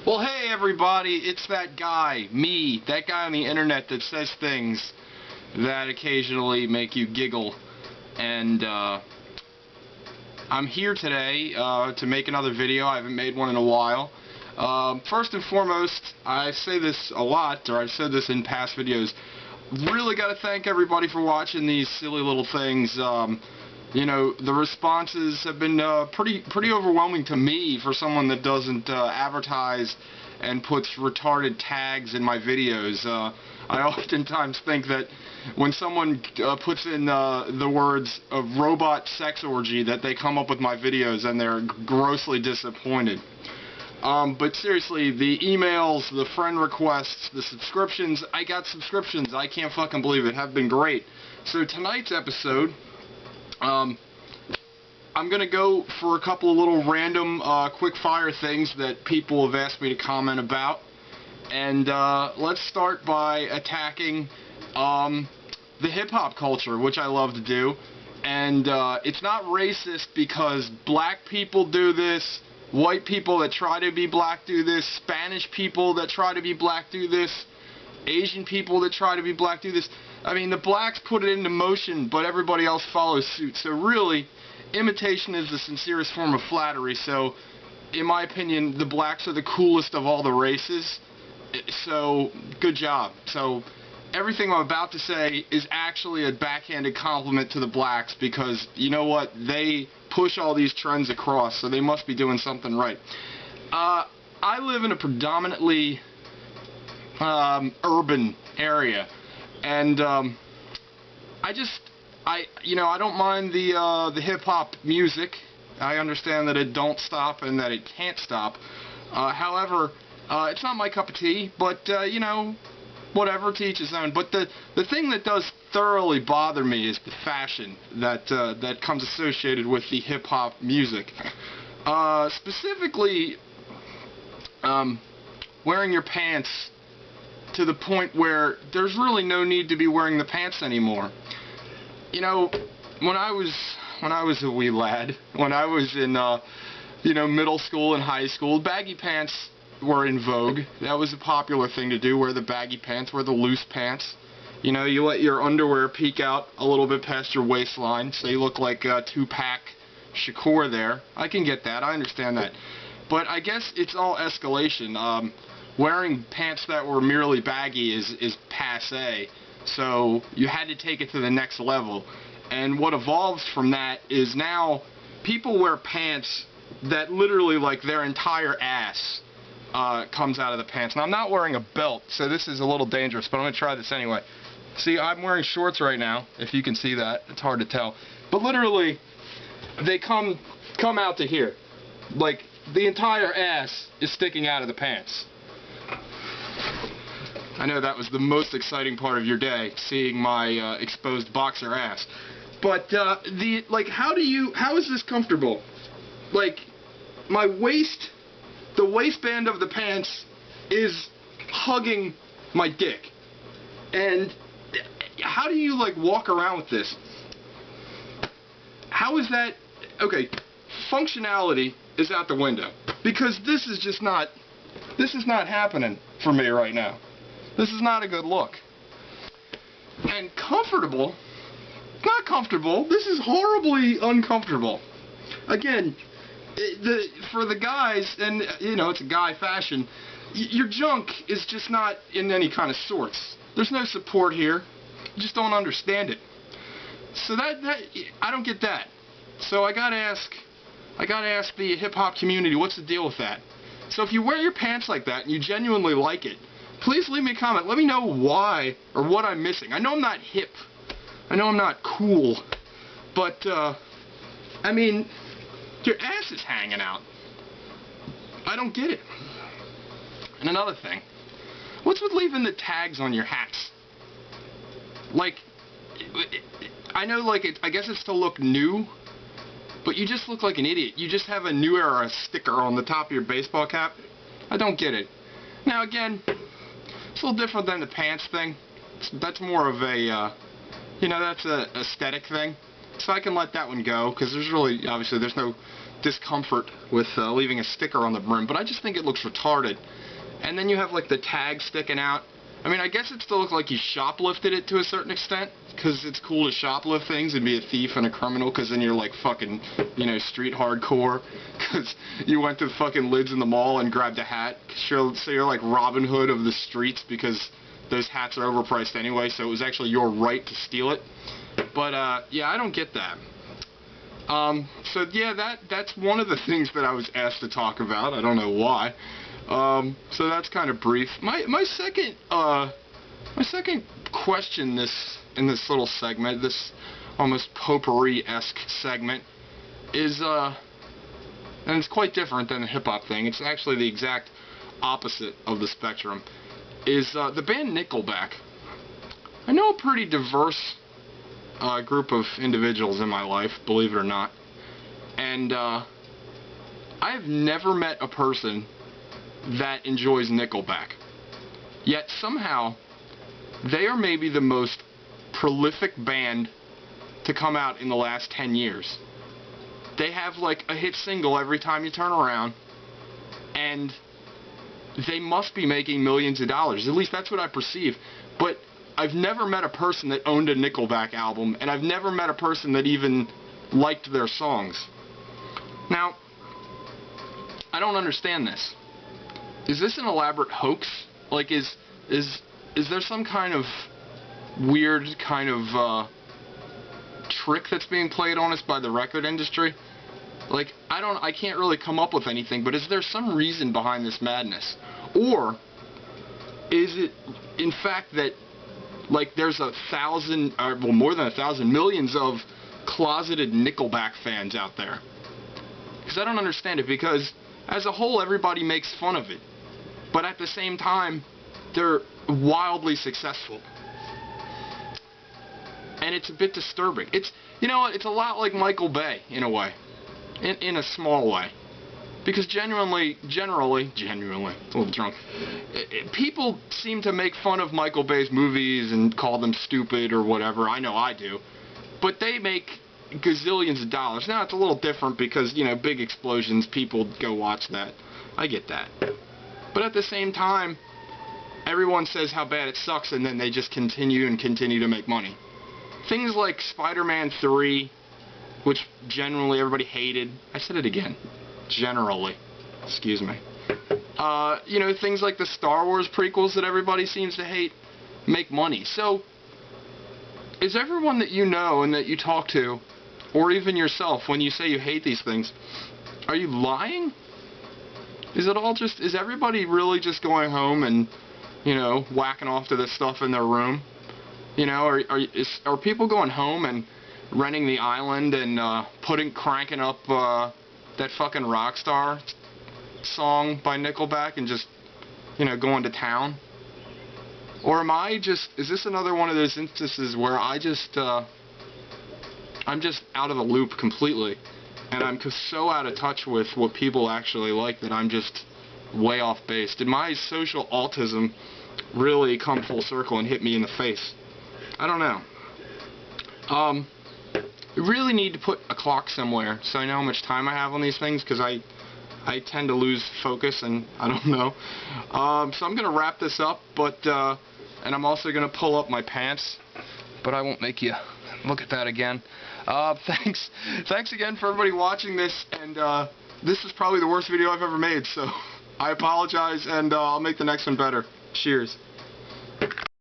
Well, hey everybody, it's that guy, me, that guy on the internet that says things that occasionally make you giggle. And I'm here today to make another video. I haven't made one in a while. First and foremost, I say this a lot, or I've said this in past videos, really got to thank everybody for watching these silly little things. You know, the responses have been pretty overwhelming to me for someone that doesn't advertise and puts retarded tags in my videos. I oftentimes think that when someone puts in the words of robot sex orgy, that they come up with my videos and they're grossly disappointed. But seriously, the emails, the friend requests, the subscriptions, I got subscriptions, I can't fucking believe it, have been great. So tonight's episode, I'm going to go for a couple of little random quick fire things that people have asked me to comment about. And let's start by attacking the hip-hop culture, which I love to do. And it's not racist because black people do this, white people that try to be black do this, Spanish people that try to be black do this, Asian people that try to be black do this. I mean, the blacks put it into motion, but everybody else follows suit. So really, imitation is the sincerest form of flattery. So, in my opinion, the blacks are the coolest of all the races. So, good job. So, everything I'm about to say is actually a backhanded compliment to the blacks because, you know what, they push all these trends across, so they must be doing something right. I live in a predominantly urban area, and I don't mind the hip-hop music. I understand that it don't stop and that it can't stop. However, it's not my cup of tea, but you know, whatever, to each his own. But the thing that does thoroughly bother me is the fashion that comes associated with the hip-hop music. Specifically, wearing your pants to the point where there's really no need to be wearing the pants anymore. You know, when I was a wee lad, when I was in middle school and high school, baggy pants were in vogue. That was a popular thing to do, wear the baggy pants, wear the loose pants. You know, you let your underwear peek out a little bit past your waistline, so you look like Tupac Shakur there. I can get that, I understand that. But I guess it's all escalation. Wearing pants that were merely baggy is passé, so you had to take it to the next level. And what evolves from that is now people wear pants that literally, like, their entire ass comes out of the pants. Now, I'm not wearing a belt, so this is a little dangerous, but I'm going to try this anyway. See, I'm wearing shorts right now, if you can see that. It's hard to tell. But literally, they come out to here. Like, the entire ass is sticking out of the pants. I know that was the most exciting part of your day, seeing my exposed boxer ass. But how is this comfortable? Like, my waist, the waistband of the pants is hugging my dick. And how do you, like, walk around with this? How is that? Okay, functionality is out the window. Because this is just not, this is not happening for me right now. This is not a good look. And comfortable? Not comfortable. This is horribly uncomfortable. Again, for the guys, and you know, it's a guy fashion, your junk is just not in any kind of sorts. There's no support here. You just don't understand it. So that I don't get that. So I gotta ask the hip-hop community, what's the deal with that? So if you wear your pants like that and you genuinely like it, please leave me a comment. Let me know why or what I'm missing. I know I'm not hip. I know I'm not cool. But, I mean, your ass is hanging out. I don't get it. And another thing, what's with leaving the tags on your hats? Like, I know, like, I guess it's to look new, but you just look like an idiot. You just have a New Era sticker on the top of your baseball cap. I don't get it. Now, again, it's a little different than the pants thing. That's more of a, that's a aesthetic thing. So I can let that one go, because there's really, obviously, there's no discomfort with leaving a sticker on the brim, but I just think it looks retarded. And then you have like the tag sticking out. I mean, I guess it still looks like you shoplifted it to a certain extent, because it's cool to shoplift things and be a thief and a criminal, because then you're like fucking, you know, street hardcore, because you went to fucking Lids in the mall and grabbed a hat. So you're like Robin Hood of the streets, because those hats are overpriced anyway, so it was actually your right to steal it. But yeah, I don't get that. So yeah, that's one of the things that I was asked to talk about. I don't know why. So that's kind of brief. My second question in this little segment, this almost potpourri-esque segment, is and it's quite different than the hip hop thing. It's actually the exact opposite of the spectrum. Is the band Nickelback. I know a pretty diverse group of individuals in my life, believe it or not, and I have never met a person that enjoys Nickelback. Yet somehow they are maybe the most prolific band to come out in the last 10 years. They have like a hit single every time you turn around, and they must be making millions of dollars. At least that's what I perceive. But I've never met a person that owned a Nickelback album, and I've never met a person that even liked their songs. Now, I don't understand this. Is this an elaborate hoax? Like, is there some kind of weird kind of trick that's being played on us by the record industry? Like, I can't really come up with anything, but is there some reason behind this madness? Or is it, in fact, that, like, there's 1,000, or well, more than 1,000, millions of closeted Nickelback fans out there? Because I don't understand it, because as a whole, everybody makes fun of it. But at the same time, they're wildly successful. And it's a bit disturbing. It's, you know, it's a lot like Michael Bay, in a way. In a small way. Because generally, a little drunk, people seem to make fun of Michael Bay's movies and call them stupid or whatever. I know I do. But they make gazillions of dollars. Now, it's a little different because, you know, big explosions, people go watch that. I get that. But at the same time, everyone says how bad it sucks, and then they just continue to make money. Things like Spider-Man 3, which generally everybody hated. I said it again. Generally. Excuse me. You know, things like the Star Wars prequels that everybody seems to hate make money. So, is everyone that you know and that you talk to, or even yourself, when you say you hate these things, are you lying? Is it all just, is everybody really just going home and, you know, whacking off to this stuff in their room? You know, are people going home and renting the island and cranking up that fucking Rockstar song by Nickelback and just, you know, going to town? Or am I just, is this another one of those instances where I'm just out of the loop completely, and I'm so out of touch with what people actually like that I'm just way off base? Did my social autism really come full circle and hit me in the face? I don't know. I really need to put a clock somewhere so I know how much time I have on these things, because I tend to lose focus and I don't know. So I'm going to wrap this up, but and I'm also going to pull up my pants, but I won't make you look at that again. Thanks again for everybody watching this, and this is probably the worst video I've ever made, so I apologize, and I'll make the next one better. Cheers.